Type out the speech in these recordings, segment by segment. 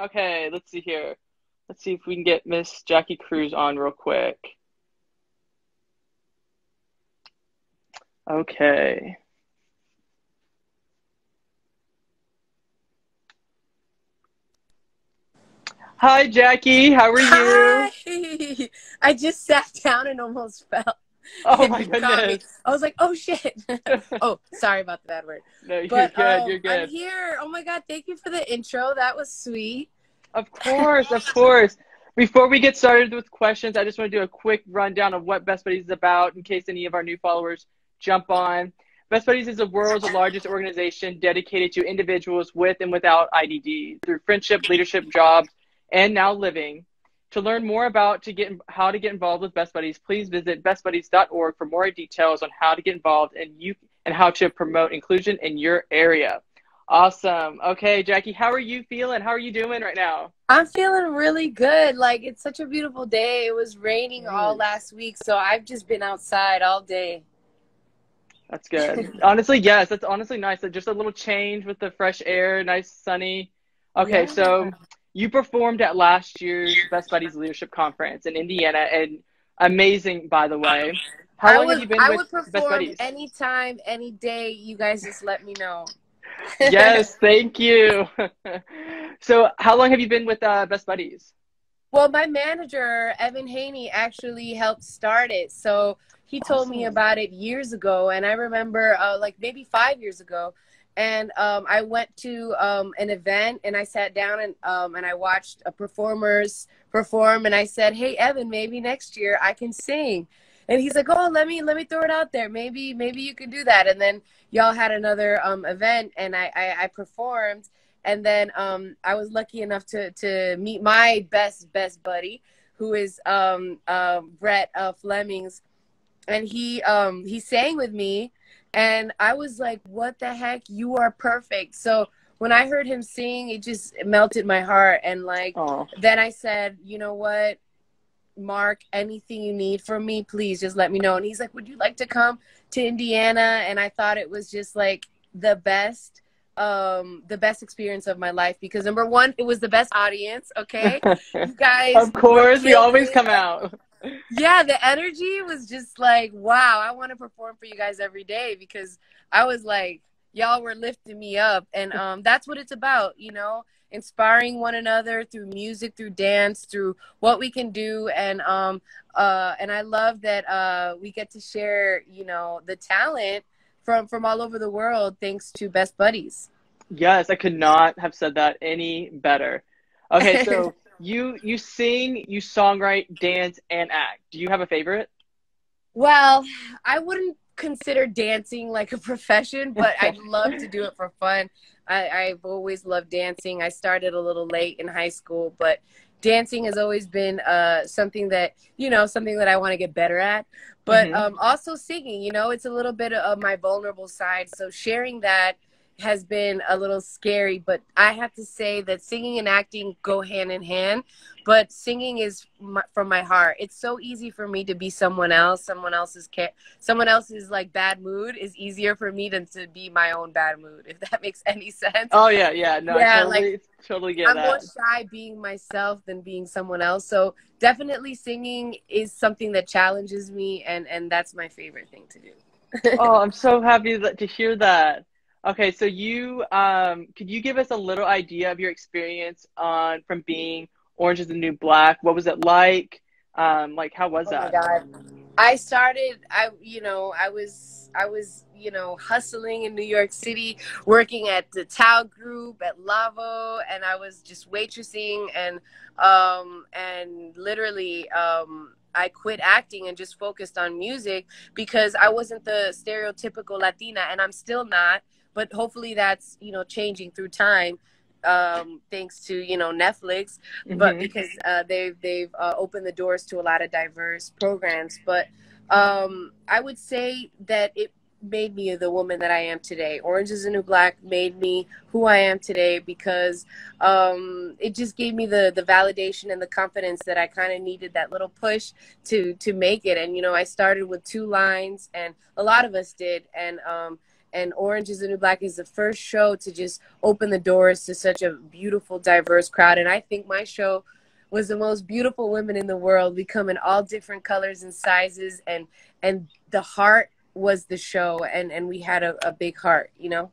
Okay, let's see here. Let's see if we can get Miss Jackie Cruz on real quick. Okay. Hi, Jackie. How are Hi! you? I just sat down and almost fell, Oh and my you caught me. goodness. I was like, "Oh shit!" Oh, sorry about the bad word. No, you're But good. You're I'm good. here. Oh my God! Thank you for the intro. That was sweet. Of course, of course. Before we get started with questions, I just want to do a quick rundown of what Best Buddies is about in case any of our new followers jump on. Best Buddies is the world's largest organization dedicated to individuals with and without IDD through friendship, leadership, jobs, and now living. To learn more about how to get involved with Best Buddies, please visit bestbuddies.org for more details on how to get involved and how to promote inclusion in your area. Awesome. Okay, Jackie, how are you feeling? How are you doing right now? I'm feeling really good. Like it's such a beautiful day. It was raining all Nice. last week, so I've just been outside all day. That's good. Honestly, yes, that's honestly nice. Just a little change with the fresh air, nice sunny. Okay, Yeah. so you performed at last year's Best Buddies Leadership Conference in Indiana, and amazing, by the way. How I long have would you been I with would Best perform Buddies? anytime, any day. You guys just let me know. Yes, thank you. So, how long have you been with Best Buddies? Well, my manager, Evan Haney, actually helped start it. So he told me Awesome. about it years ago. And I remember like maybe 5 years ago. And I went to an event and I sat down and I watched performers perform. And I said, "Hey, Evan, maybe next year I can sing." And he's like, "Oh, let me throw it out there. Maybe you can do that." And then y'all had another event and I performed, and then I was lucky enough to meet my best buddy, who is Brett Flemings, and he sang with me, and I was like, "What the heck? You are perfect!" So when I heard him sing, it just melted my heart, and like Oh, then I said, "You know what, Mark, anything you need from me, please just let me know." And he's like, "Would you like to come to Indiana?" And I thought it was just like the best experience of my life, because number one, it was the best audience. Okay, you guys of course, we killed always it. come out. Yeah, the energy was just like, wow, I want to perform for you guys every day, because I was like, y'all were lifting me up. And that's what it's about, inspiring one another through music, through dance, through what we can do. And I love that we get to share, the talent from all over the world, thanks to Best Buddies. Yes, I could not have said that any better. Okay, so you sing, you songwrite, dance, and act. Do you have a favorite? Well, I wouldn't consider dancing like a profession, but I'd love to do it for fun. I've always loved dancing. I started a little late in high school, but dancing has always been something that I want to get better at. But Hmm. also singing, it's a little bit of my vulnerable side. So sharing that has been a little scary, but I have to say that singing and acting go hand in hand. But singing is from my heart. It's so easy for me to be someone else. Someone else's like bad mood is easier for me than to be my own bad mood, if that makes any sense. Oh yeah, yeah. No, I Yeah, like totally get I'm more that. shy being myself than being someone else. So definitely singing is something that challenges me, and that's my favorite thing to do. Oh, I'm so happy to hear that. Okay, so you could you give us a little idea of your experience on from being Orange is the New Black? What was it like? Like how was Oh my that? God. I started, I was hustling in New York City, working at the Tao Group, at Lavo, and I was just waitressing, and literally, I quit acting and just focused on music, because I wasn't the stereotypical Latina, and I'm still not, but hopefully that's, changing through time, thanks to, Netflix, but Hmm. because they've opened the doors to a lot of diverse programs. But I would say that it made me the woman that I am today. Orange is the New Black made me who I am today, because it just gave me the validation and the confidence that I kind of needed, that little push to make it. And I started with 2 lines, and a lot of us did, and Orange is the New Black is the first show to just open the doors to such a beautiful, diverse crowd. And I think my show was the most beautiful women in the world. We come in all different colors and sizes, and the heart was the show, and we had a big heart, you know?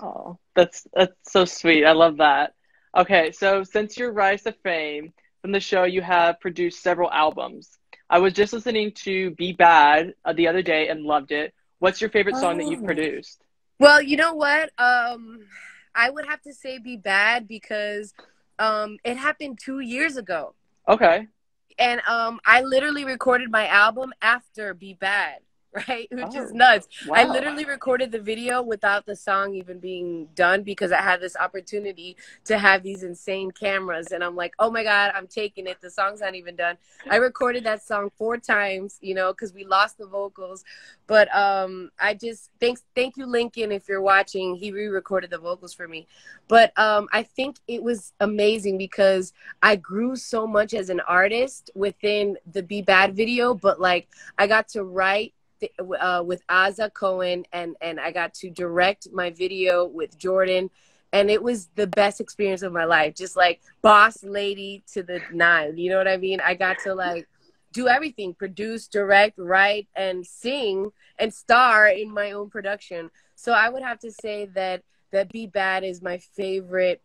Oh, that's so sweet. I love that. Okay, so since your rise to fame from the show, you have produced several albums. I was just listening to Be Bad the other day and loved it. What's your favorite song that you've Oh. produced? Well, you know what? I would have to say Be Bad because it happened 2 years ago. Okay. And I literally recorded my album after Be Bad, right? Which is Oh, nuts. I wow. literally recorded the video without the song even being done because I had this opportunity to have these insane cameras. And I'm like, oh my God, I'm taking it. The song's not even done. I recorded that song 4 times, you know, because we lost the vocals. But I just, thank you, Lincoln, if you're watching. He re-recorded the vocals for me. But I think it was amazing because I grew so much as an artist within the Be Bad video. But like, I got to write with Aza Cohen, and I got to direct my video with Jordan, and it was the best experience of my life. Just like boss lady to the nine, you know what I mean? I got to like do everything: produce, direct, write, and sing and star in my own production. So I would have to say that Be Bad is my favorite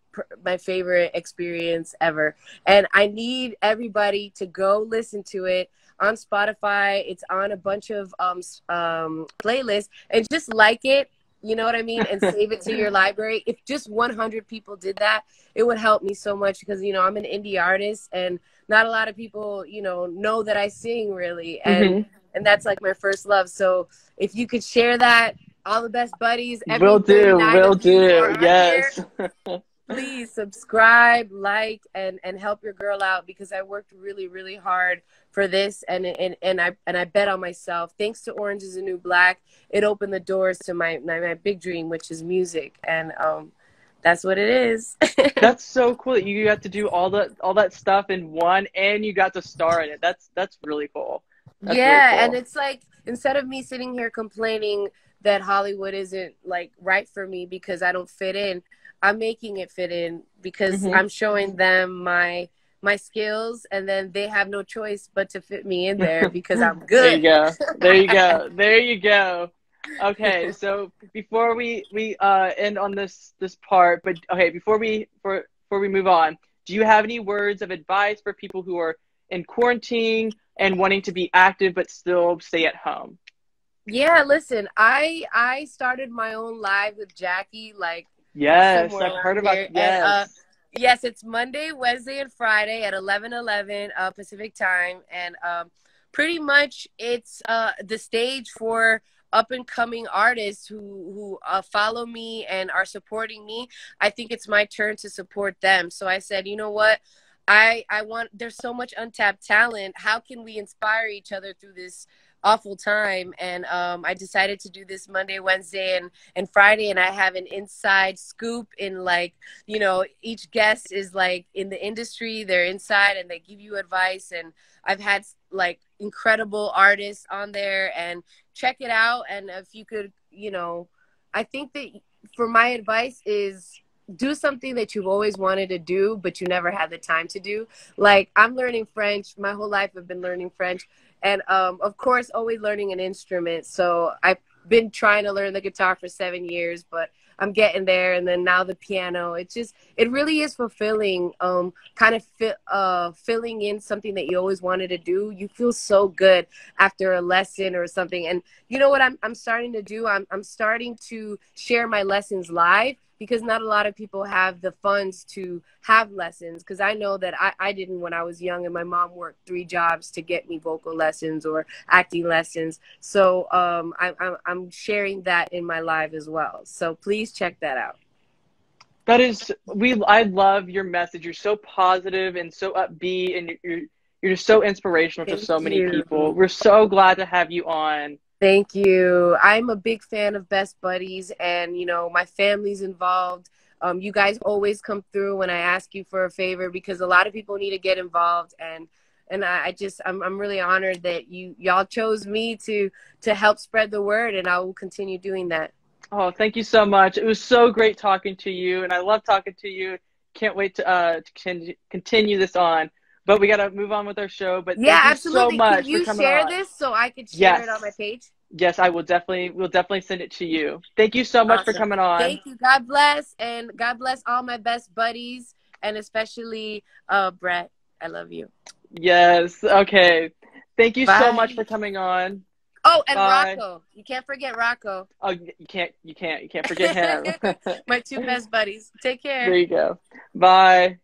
experience ever, and I need everybody to go listen to it on Spotify. It's on a bunch of playlists, and just like it, you know what I mean, and save it to your library. If just 100 people did that, it would help me so much because, you know, I'm an indie artist and not a lot of people, you know that I sing really, and that's like my first love. So if you could share that, all the best buddies, every Will do, 39 will of you who are do. on here, Yes. please subscribe, like, and help your girl out because I worked really, really hard for this, and I bet on myself. Thanks to Orange is the New Black, it opened the doors to my big dream, which is music, and that's what it is. That's so cool that you got to do all that stuff in one, and you got to star in it. That's really cool. That's really Yeah, and cool. it's like, instead of me sitting here complaining that Hollywood isn't like right for me because I don't fit in, I'm making it fit in because Hmm. I'm showing them my skills, and then they have no choice but to fit me in there because I'm There you good. go. There you go. There you go. Okay, so before we end on this part, but okay, before we move on, do you have any words of advice for people who are in quarantine and wanting to be active but still stay at home? Yeah, listen, I started my own live with Jackie like Yes, somewhere I've heard around about here, and yes. yes, it's Monday, Wednesday, and Friday at 11:11 Pacific time, and pretty much it's the stage for up and coming artists who follow me and are supporting me. I think it's my turn to support them. So I said, you know what? I want, there's so much untapped talent. How can we inspire each other through this awful time? And I decided to do this Monday, Wednesday, and Friday, and I have an inside scoop in, like, you know, each guest is like in the industry, they're inside and they give you advice, and I've had like incredible artists on there, and check it out. And if you could, you know, I think that for my advice is do something that you've always wanted to do but you never had the time to do. Like, I'm learning French. My whole life I've been learning French, and of course always learning an instrument. So I've been trying to learn the guitar for 7 years, but I'm getting there. And then now the piano. It really is fulfilling, kind of filling in something that you always wanted to do. You feel so good after a lesson or something. And you know what I'm starting to do? I'm starting to share my lessons live, because not a lot of people have the funds to have lessons. Because I know that I didn't when I was young, and my mom worked 3 jobs to get me vocal lessons or acting lessons. So I'm sharing that in my live as well. So please check that out. That is, I love your message. You're so positive and so upbeat, and you're just so inspirational to Thank so many you. people. We're so glad to have you on. Thank you. I'm a big fan of Best Buddies, and you know, my family's involved. You guys always come through when I ask you for a favor, because a lot of people need to get involved, and I'm really honored that y'all chose me to help spread the word, and I will continue doing that. Oh, thank you so much. It was so great talking to you, and I love talking to you. Can't wait to continue this on. But we got to move on with our show. But Yeah, thank you so absolutely. Can much for you coming share on. this so I could share Yes. it on my page? Yes, I will definitely. We'll definitely send it to you. Thank you so much for Awesome. coming on. Thank you. God bless, and God bless all my best buddies, and especially Brett. I love you. Yes. Okay. Thank you so much Bye. for coming on. Oh, and Bye. Rocco. You can't forget Rocco. Oh, you can't forget him. My two best buddies. Take care. There you go. Bye.